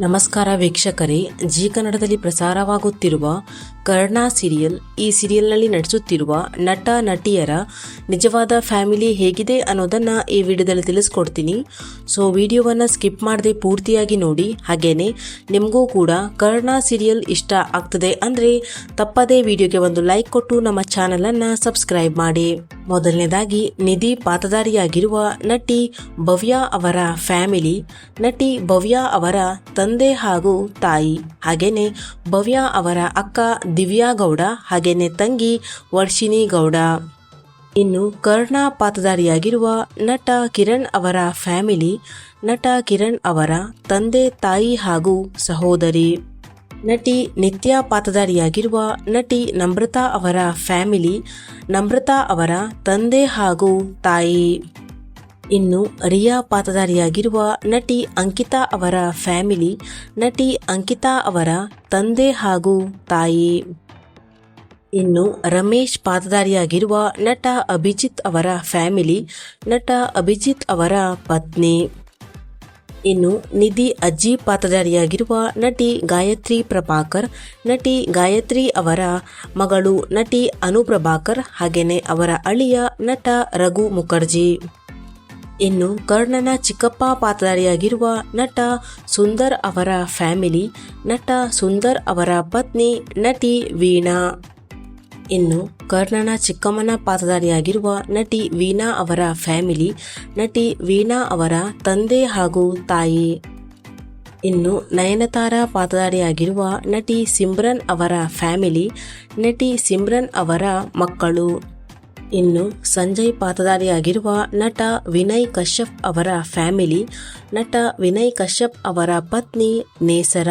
ನಮಸ್ಕಾರ ವೀಕ್ಷಕರೇ, ಜಿ ಕನ್ನಡದಲ್ಲಿ ಪ್ರಸಾರವಾಗುತ್ತಿರುವ ಕರ್ಣ ಸೀರಿಯಲ್. ಈ ಸೀರಿಯಲ್ನಲ್ಲಿ ನಟಿಸುತ್ತಿರುವ ನಟ ನಟಿಯರ ನಿಜವಾದ ಫ್ಯಾಮಿಲಿ ಹೇಗಿದೆ ಅನ್ನೋದನ್ನು ಈ ವಿಡಿಯೋದಲ್ಲಿ ತಿಳಿಸ್ಕೊಡ್ತೀನಿ. ಸೊ ವಿಡಿಯೋವನ್ನು ಸ್ಕಿಪ್ ಮಾಡದೆ ಪೂರ್ತಿಯಾಗಿ ನೋಡಿ. ಹಾಗೇನೆ ನಿಮಗೂ ಕೂಡ ಕರ್ಣ ಸೀರಿಯಲ್ ಇಷ್ಟ ಆಗ್ತದೆ ಅಂದರೆ ತಪ್ಪದೇ ವಿಡಿಯೋಗೆ ಒಂದು ಲೈಕ್ ಕೊಟ್ಟು ನಮ್ಮ ಚಾನಲನ್ನು ಸಬ್ಸ್ಕ್ರೈಬ್ ಮಾಡಿ. ಮೊದಲನೇದಾಗಿ ನಿಧಿ ಪಾತ್ರಧಾರಿಯಾಗಿರುವ ನಟಿ ಭವ್ಯ ಅವರ ಫ್ಯಾಮಿಲಿ. ನಟಿ ಭವ್ಯ ಅವರ ತಂದೆ ಹಾಗೂ ತಾಯಿ, ಹಾಗೇನೆ ಭವ್ಯ ಅವರ ಅಕ್ಕ ದಿವ್ಯಾ ಗೌಡ, ಹಾಗೇನೆ ತಂಗಿ ವರ್ಷಿಣಿ ಗೌಡ. ಇನ್ನು ಕರ್ಣ ಪಾತ್ರಧಾರಿಯಾಗಿರುವ ನಟ ಕಿರಣ್ ಅವರ ಫ್ಯಾಮಿಲಿ. ನಟ ಕಿರಣ್ ಅವರ ತಂದೆ ತಾಯಿ ಹಾಗೂ ಸಹೋದರಿ. ನಟಿ ನಿತ್ಯ ಪಾತ್ರಧಾರಿಯಾಗಿರುವ ನಟಿ ನಮ್ರತಾ ಅವರ ಫ್ಯಾಮಿಲಿ. ನಮ್ರತಾ ಅವರ ತಂದೆ ಹಾಗೂ ತಾಯಿ. ಇನ್ನು ರಿಯಾ ಪಾತ್ರಧಾರಿಯಾಗಿರುವ ನಟಿ ಅಂಕಿತಾ ಅವರ ಫ್ಯಾಮಿಲಿ. ನಟಿ ಅಂಕಿತಾ ಅವರ ತಂದೆ ಹಾಗೂ ತಾಯಿ. ಇನ್ನು ರಮೇಶ್ ಪಾತ್ರಧಾರಿಯಾಗಿರುವ ನಟ ಅಭಿಜಿತ್ ಅವರ ಫ್ಯಾಮಿಲಿ. ನಟ ಅಭಿಜಿತ್ ಅವರ ಪತ್ನಿ. ಇನ್ನು ನಿಧಿ ಅಜ್ಜಿ ಪಾತ್ರಧಾರಿಯಾಗಿರುವ ನಟಿ ಗಾಯತ್ರಿ ಪ್ರಭಾಕರ್. ನಟಿ ಗಾಯತ್ರಿ ಅವರ ಮಗಳು ನಟಿ ಅನು ಪ್ರಭಾಕರ್, ಹಾಗೇನೆ ಅವರ ಅಳಿಯ ನಟ ರಘು ಮುಖರ್ಜಿ. ಇನ್ನು ಕರ್ಣನ ಚಿಕ್ಕಪ್ಪ ಪಾತ್ರಧಾರಿಯಾಗಿರುವ ನಟ ಸುಂದರ್ ಅವರ ಫ್ಯಾಮಿಲಿ. ನಟ ಸುಂದರ್ ಅವರ ಪತ್ನಿ ನಟಿ ವೀಣಾ. ಇನ್ನು ಕರ್ಣನ ಚಿಕ್ಕಮ್ಮನ ಪಾತ್ರಧಾರಿಯಾಗಿರುವ ನಟಿ ವೀಣಾ ಅವರ ಫ್ಯಾಮಿಲಿ. ನಟಿ ವೀಣಾ ಅವರ ತಂದೆ ಹಾಗೂ ತಾಯಿ. ಇನ್ನು ನಯನತಾರ ಪಾತ್ರಧಾರಿಯಾಗಿರುವ ನಟಿ ಸಿಮ್ರನ್ ಅವರ ಫ್ಯಾಮಿಲಿ. ನಟಿ ಸಿಮ್ರನ್ ಅವರ ಮಕ್ಕಳು. ಇನ್ನು ಸಂಜಯ್ ಪಾತ್ರಧಾರಿಯಾಗಿರುವ ನಟ ವಿನಯ್ ಕಶ್ಯಪ್ ಅವರ ಫ್ಯಾಮಿಲಿ. ನಟ ವಿನಯ್ ಕಶ್ಯಪ್ ಅವರ ಪತ್ನಿ ನೇಸರ.